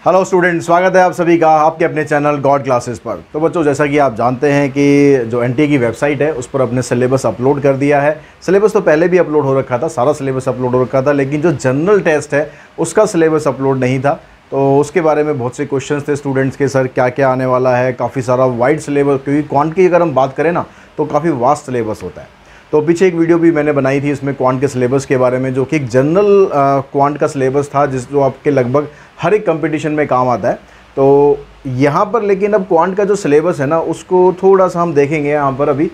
Hello student, स्वागत है आप सभी का आपके अपने चैनल गॉड क्लासेस पर। तो बच्चों, जैसा कि आप जानते हैं कि जो एनटीए की वेबसाइट है उस पर अपने सिलेबस अपलोड कर दिया है। सिलेबस तो पहले भी अपलोड हो रखा था, सारा सिलेबस अपलोड हो रखा था, लेकिन जो जनरल टेस्ट है उसका सिलेबस अपलोड नहीं था। तो उसके बारे में बहुत से क्वेश्चंस थे स्टूडेंट्स के, सर क्या क्या आने वाला है। काफ़ी सारा वाइड सिलेबस, क्योंकि क्वांट की अगर हम बात करें ना तो काफ़ी वास्ट सिलेबस होता है। तो पीछे एक वीडियो भी मैंने बनाई थी इसमें क्वांट के सिलेबस के बारे में, जो कि एक जनरल क्वांट का सिलेबस था जो आपके लगभग हर एक कंपटीशन में काम आता है। तो यहाँ पर लेकिन अब क्वांट का जो सिलेबस है ना उसको थोड़ा सा हम देखेंगे यहाँ पर अभी।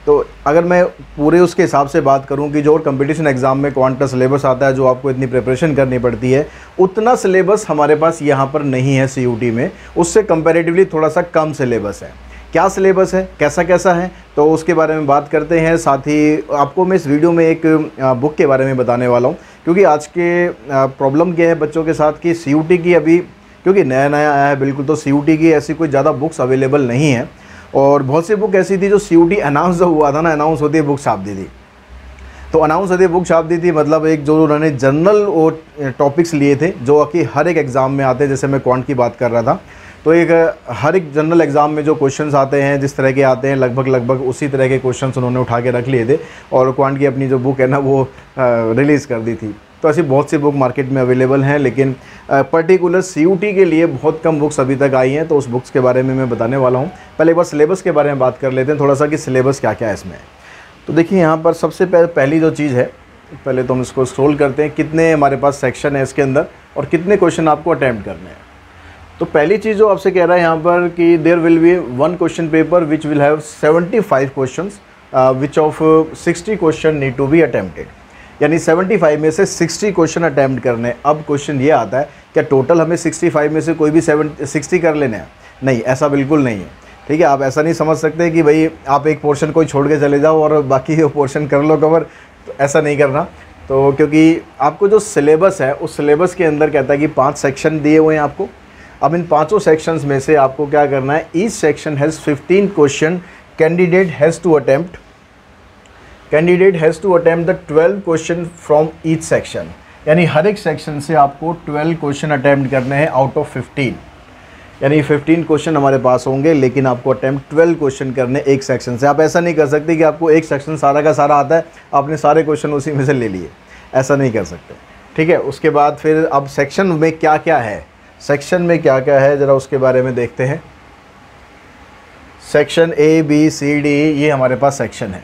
तो अगर मैं पूरे उसके हिसाब से बात करूँ कि जो और कंपटीशन एग्ज़ाम में क्वांट का सिलेबस आता है, जो आपको इतनी प्रिपरेशन करनी पड़ती है, उतना सिलेबस हमारे पास यहाँ पर नहीं है सीयूटी में। उससे कंपैरेटिवली थोड़ा सा कम सिलेबस है। क्या सिलेबस है, कैसा कैसा है, तो उसके बारे में बात करते हैं। साथ ही आपको मैं इस वीडियो में एक बुक के बारे में बताने वाला हूँ, क्योंकि आज के प्रॉब्लम क्या है बच्चों के साथ कि सीयूटी की अभी, क्योंकि नया नया आया है बिल्कुल, तो सीयूटी की ऐसी कोई ज़्यादा बुक्स अवेलेबल नहीं है। और बहुत सी बुक ऐसी थी जो सीयूटी अनाउंस जो हुआ था ना, अनाउंस होती है बुक छाप दी थी। तो अनाउंस होती है बुक छाप दी थी, मतलब एक जो उन्होंने जनरल और टॉपिक्स लिए थे जो कि हर एक एग्ज़ाम में आते हैं। जैसे मैं क्वांट की बात कर रहा था, तो एक हर एक जनरल एग्ज़ाम में जो क्वेश्चंस आते हैं, जिस तरह के आते हैं, लगभग उसी तरह के क्वेश्चंस उन्होंने उठा के रख लिए थे और क्वांट की अपनी जो बुक है ना वो रिलीज़ कर दी थी। तो ऐसी बहुत सी बुक मार्केट में अवेलेबल हैं, लेकिन पर्टिकुलर सीयूटी के लिए बहुत कम बुक्स अभी तक आई हैं। तो उस बुक्स के बारे में मैं बताने वाला हूँ। पहले एक बार सिलेबस के बारे में बात कर लेते हैं थोड़ा सा कि सिलेबस क्या क्या है इसमें। तो देखिए यहाँ पर सबसे पहली जो चीज़ है, पहले तो हम इसको स्क्रॉल करते हैं, कितने हमारे पास सेक्शन है इसके अंदर और कितने क्वेश्चन आपको अटैम्प्ट करने हैं। तो पहली चीज़ जो आपसे कह रहा है यहाँ पर कि there will be one question paper which will have 75 questions which of 60 question need to be attempted. यानी 75 में से 60 क्वेश्चन अटैम्प्ट करने। अब क्वेश्चन ये आता है, क्या टोटल हमें 65 में से कोई भी 60 कर लेने हैं? नहीं, ऐसा बिल्कुल नहीं है। ठीक है, आप ऐसा नहीं समझ सकते कि भाई आप एक पोर्शन कोई छोड़ के चले जाओ और बाकी वो पोर्शन कर लो कवर, तो ऐसा नहीं करना। तो क्योंकि आपको जो सिलेबस है उस सिलेबस के अंदर कहता है कि 5 सेक्शन दिए हुए हैं आपको। अब इन 5 सेक्शंस में से आपको क्या करना है, each section has 15 question, candidate has to attempt the 12 question from each section. यानी हर एक सेक्शन से आपको 12 क्वेश्चन अटेम्प्ट करने हैं आउट ऑफ 15। यानी 15 क्वेश्चन हमारे पास होंगे, लेकिन आपको अटेम्प्ट 12 क्वेश्चन करने एक सेक्शन से। आप ऐसा नहीं कर सकते कि आपको एक सेक्शन सारा का सारा आता है, आपने सारे क्वेश्चन उसी में से ले लिए, ऐसा नहीं कर सकते। ठीक है, उसके बाद फिर अब सेक्शन में क्या क्या है, ज़रा उसके बारे में देखते हैं। Section A B C D ये हमारे पास सेक्शन है।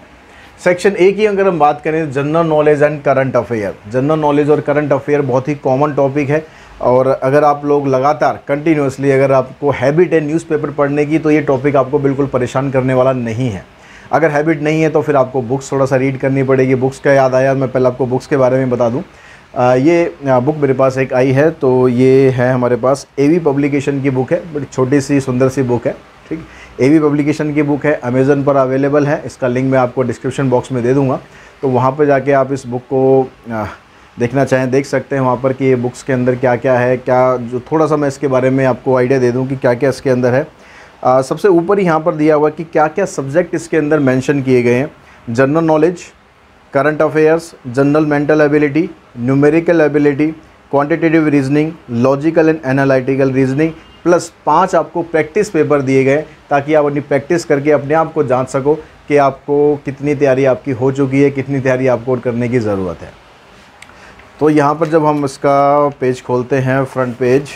सेक्शन ए की अगर हम बात करें, general knowledge and current affair. General knowledge और करंट अफेयर बहुत ही कॉमन टॉपिक है, और अगर आप लोग लगातार कंटिन्यूसली अगर आपको हैबिट है न्यूज़पेपर पढ़ने की, तो ये टॉपिक आपको बिल्कुल परेशान करने वाला नहीं है। अगर हैबिट नहीं है तो फिर आपको बुक्स थोड़ा सा रीड करनी पड़ेगी। बुक्स का याद आया, मैं पहले आपको बुक्स के बारे में बता दूँ। ये बुक मेरे पास एक आई है, तो ये है हमारे पास एवी पब्लिकेशन की बुक है। बड़ी छोटी सी सुंदर सी बुक है। ठीक, एवी पब्लिकेशन की बुक है, अमेज़न पर अवेलेबल है। इसका लिंक मैं आपको डिस्क्रिप्शन बॉक्स में दे दूँगा, तो वहाँ पर जाके आप इस बुक को देखना चाहें देख सकते हैं वहाँ पर कि ये बुक्स के अंदर क्या क्या है। क्या जो थोड़ा सा मैं इसके बारे में आपको आइडिया दे दूँ कि क्या क्या इसके अंदर है। सबसे ऊपर ही यहाँ पर दिया हुआ कि क्या क्या सब्जेक्ट इसके अंदर मेंशन किए गए हैं। General knowledge, current affairs, general mental ability, numerical ability, quantitative reasoning, logical and analytical reasoning, plus 5 आपको प्रैक्टिस पेपर दिए गए, ताकि आप अपनी प्रैक्टिस करके अपने आप को जांच सको कि आपको कितनी तैयारी आपकी हो चुकी है, कितनी तैयारी आपको और करने की ज़रूरत है। तो यहाँ पर जब हम इसका पेज खोलते हैं, फ्रंट पेज,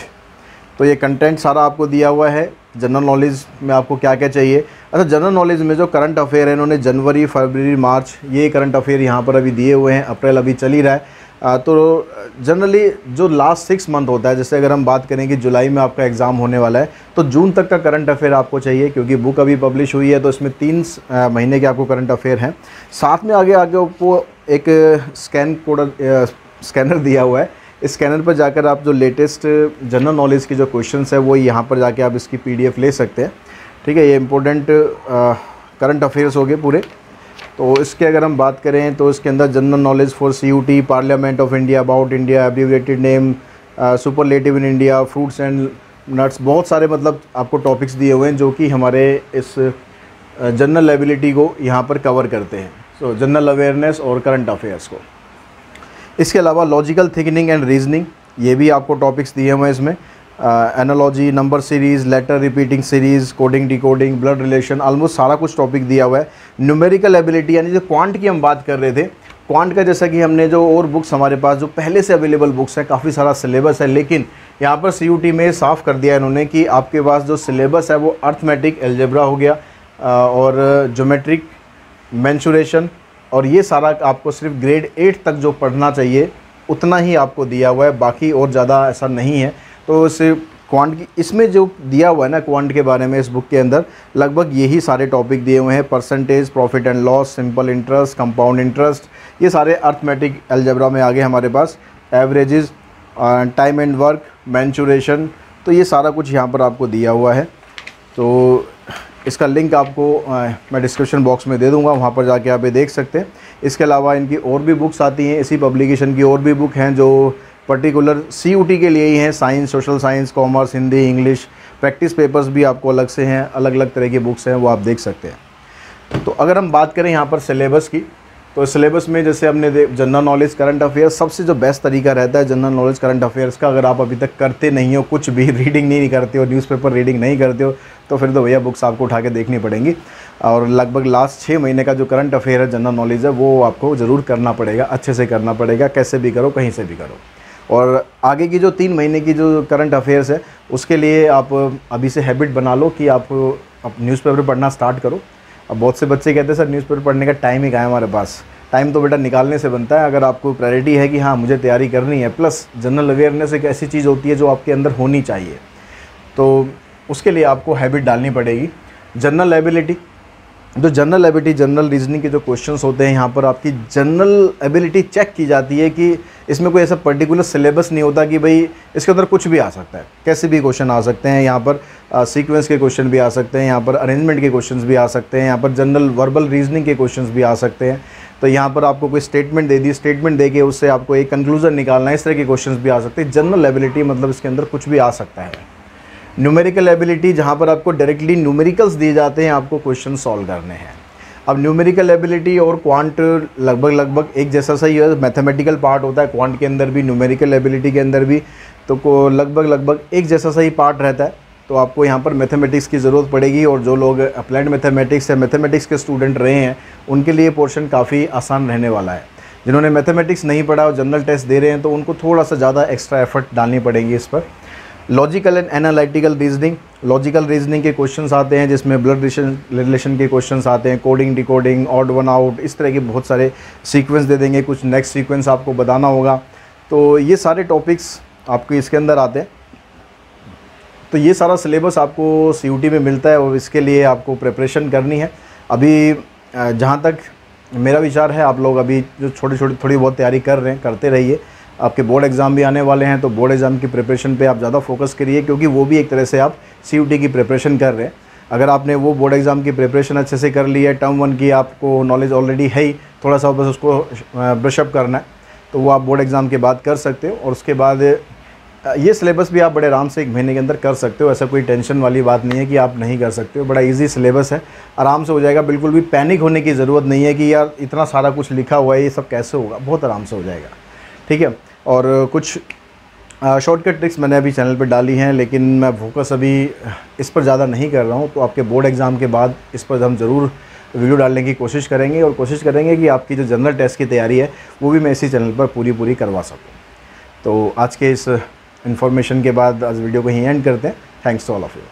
तो ये कंटेंट सारा आपको दिया हुआ है। जनरल नॉलेज में आपको क्या क्या चाहिए। अच्छा, जनरल नॉलेज में जो करंट अफेयर है, इन्होंने जनवरी, फरवरी, मार्च ये करंट अफेयर यहाँ पर अभी दिए हुए हैं। अप्रैल अभी चल ही रहा है। तो जनरली जो लास्ट 6 मंथ होता है, जैसे अगर हम बात करें कि जुलाई में आपका एग्ज़ाम होने वाला है, तो जून तक का करंट अफेयर आपको चाहिए, क्योंकि बुक अभी पब्लिश हुई है, तो इसमें 3 महीने के आपको करंट अफेयर हैं। साथ में आगे आपको एक स्कैनर दिया हुआ है। इस स्कैनर पर जाकर आप जो लेटेस्ट जनरल नॉलेज की जो क्वेश्चंस है वो यहाँ पर जाके आप इसकी PDF ले सकते हैं। ठीक है, ये इम्पोर्टेंट करंट अफेयर्स हो गए पूरे। तो इसके अगर हम बात करें तो इसके अंदर general knowledge for CUT, parliament of India, about India, abbreviated name, superlative in India, fruits and nuts, बहुत सारे मतलब आपको टॉपिक्स दिए हुए हैं जो कि हमारे इस जनरल एबिलिटी को यहाँ पर कवर करते हैं। सो जनरल अवेयरनेस और करंट अफेयर्स को। इसके अलावा लॉजिकल थिंकिंग एंड रीजनिंग, ये भी आपको टॉपिक्स दिए हुए हैं इसमें। Analogy, number series, letter repeating series, coding decoding, blood relation, almost सारा कुछ टॉपिक दिया हुआ है। न्यूमेरिकल एबिलिटी यानी जो क्वांट की हम बात कर रहे थे, क्वांट का जैसा कि हमने जो और बुक्स हमारे पास जो पहले से अवेलेबल बुक्स हैं, काफ़ी सारा सिलेबस है, लेकिन यहाँ पर CUT में साफ़ कर दिया इन्होंने कि आपके पास जो सिलेबस है वो अर्थमेटिक, एल्जेब्रा हो गया और ज्योमेट्रिक, मेंसुरेशन, और ये सारा आपको सिर्फ ग्रेड 8 तक जो पढ़ना चाहिए उतना ही आपको दिया हुआ है, बाकी और ज़्यादा ऐसा नहीं है। तो सिर्फ क्वांट की इसमें जो दिया हुआ है ना क्वांट के बारे में, इस बुक के अंदर लगभग यही सारे टॉपिक दिए हुए हैं। Percentage, profit and loss, simple interest, compound interest, ये सारे अर्थमेटिक एल्जेब्रा में आ गए हमारे पास। Averages, time and work, mensuration, तो ये सारा कुछ यहाँ पर आपको दिया हुआ है। तो इसका लिंक आपको मैं डिस्क्रिप्शन बॉक्स में दे दूँगा, वहाँ पर जाके आप ये देख सकते हैं। इसके अलावा इनकी और भी बुक्स आती हैं, इसी पब्लिकेशन की और भी बुक हैं जो पर्टिकुलर CUT के लिए ही हैं। Science, social science, commerce, Hindi, English, practice papers भी आपको अलग से हैं, अलग अलग तरह की बुक्स हैं, वो आप देख सकते हैं। तो अगर हम बात करें यहाँ पर सिलेबस की, तो सिलेबस में जैसे हमने जनरल नॉलेज, करंट अफेयर्स, सबसे जो बेस्ट तरीका रहता है जनरल नॉलेज, करंट अफेयर्स का, अगर आप अभी तक करते नहीं हो, कुछ भी रीडिंग नहीं करते हो, न्यूज़पेपर रीडिंग नहीं करते हो, तो फिर तो भैया बुक्स आपको उठा के देखनी पड़ेंगी। और लगभग लास्ट 6 महीने का जो करंट अफेयर है, जनरल नॉलेज है, वो आपको ज़रूर करना पड़ेगा, अच्छे से करना पड़ेगा, कैसे भी करो, कहीं से भी करो। और आगे की जो 3 महीने की जो करंट अफेयर्स है, उसके लिए आप अभी से हैबिट बना लो कि आप न्यूज़पेपर पढ़ना स्टार्ट करो। अब बहुत से बच्चे कहते हैं सर न्यूज़पेपर पढ़ने का टाइम ही कहाँ है हमारे पास। टाइम तो बेटा निकालने से बनता है। अगर आपको प्रायोरिटी है कि हाँ मुझे तैयारी करनी है, प्लस जनरल अवेयरनेस एक ऐसी चीज़ होती है जो आपके अंदर होनी चाहिए, तो उसके लिए आपको हैबिट डालनी पड़ेगी। जनरल एबिलिटी, जो जनरल एबिलिटी, जनरल रीजनिंग के जो क्वेश्चंस होते हैं, यहाँ पर आपकी जनरल एबिलिटी चेक की जाती है कि इसमें कोई ऐसा पर्टिकुलर सिलेबस नहीं होता कि भाई इसके अंदर कुछ भी आ सकता है, कैसे भी क्वेश्चन आ सकते हैं। यहाँ पर सीक्वेंस के क्वेश्चन भी आ सकते हैं, यहाँ पर अरेंजमेंट के क्वेश्चंस भी आ सकते हैं, यहाँ पर जनरल वर्बल रीजनिंग के क्वेश्चंस भी आ सकते हैं। तो यहाँ पर आपको कोई स्टेटमेंट दे दी, स्टेटमेंट दे के उससे आपको एक कंक्लूजन निकालना है, इस तरह के क्वेश्चंस भी आ सकते हैं। जनरल एबिलिटी मतलब इसके अंदर कुछ भी आ सकता है। न्यूमेरिकल एबिलिटी, जहाँ पर आपको डायरेक्टली न्यूमेरिकल्स दिए जाते हैं, आपको क्वेश्चन सॉल्व करने हैं। अब न्यूमेरिकल एबिलिटी और क्वांट लगभग एक जैसा सा ही है, मैथमेटिकल पार्ट होता है क्वांट के अंदर भी, न्यूमेरिकल एबिलिटी के अंदर भी, तो को लगभग एक जैसा सा ही पार्ट रहता है। तो आपको यहाँ पर मैथमेटिक्स की ज़रूरत पड़ेगी, और जो लोग अप्लाइड मैथमेटिक्स या मैथमेटिक्स के स्टूडेंट रहे हैं उनके लिए पोर्शन काफ़ी आसान रहने वाला है। जिन्होंने मैथमेटिक्स नहीं पढ़ा और जनरल टेस्ट दे रहे हैं, तो उनको थोड़ा सा ज़्यादा एक्स्ट्रा एफर्ट डालनी पड़ेगी इस पर। Logical and analytical reasoning, logical reasoning के क्वेश्चंस आते हैं, जिसमें ब्लड रिलेशन के क्वेश्चंस आते हैं, coding decoding, odd one out, इस तरह के बहुत सारे सीक्वेंस दे देंगे, कुछ नेक्स्ट सीक्वेंस आपको बताना होगा। तो ये सारे टॉपिक्स आपको इसके अंदर आते हैं। तो ये सारा सिलेबस आपको CUT में मिलता है, और इसके लिए आपको प्रिपरेशन करनी है। अभी जहाँ तक मेरा विचार है, आप लोग अभी जो थोड़ी बहुत तैयारी कर रहे हैं, करते रहिए। आपके बोर्ड एग्ज़ाम भी आने वाले हैं, तो बोर्ड एग्ज़ाम की प्रिपरेशन पे आप ज़्यादा फोकस करिए, क्योंकि वो भी एक तरह से आप CUT की प्रिपरेशन कर रहे हैं। अगर आपने वो बोर्ड एग्ज़ाम की प्रिपरेशन अच्छे से कर ली है, टर्म 1 की आपको नॉलेज ऑलरेडी है ही, थोड़ा सा बस उसको ब्रशअप करना है, तो वो आप बोर्ड एग्ज़ाम के बाद कर सकते हो। और उसके बाद ये सिलेबस भी आप बड़े आराम से 1 महीने के अंदर कर सकते हो। ऐसा कोई टेंशन वाली बात नहीं है कि आप नहीं कर सकते हो, बड़ा इजी सिलेबस है, आराम से हो जाएगा। बिल्कुल भी पैनिक होने की ज़रूरत नहीं है कि यार इतना सारा कुछ लिखा हुआ है, ये सब कैसे होगा, बहुत आराम से हो जाएगा, ठीक है। और कुछ शॉर्टकट ट्रिक्स मैंने अभी चैनल पे डाली हैं, लेकिन मैं फोकस अभी इस पर ज़्यादा नहीं कर रहा हूँ। तो आपके बोर्ड एग्ज़ाम के बाद इस पर हम ज़रूर वीडियो डालने की कोशिश करेंगे, और कोशिश करेंगे कि आपकी जो जनरल टेस्ट की तैयारी है वो भी मैं इसी चैनल पर पूरी करवा सकूँ। तो आज के इस इन्फॉर्मेशन के बाद आज वीडियो को यहीं एंड करते हैं। Thanks to all of you.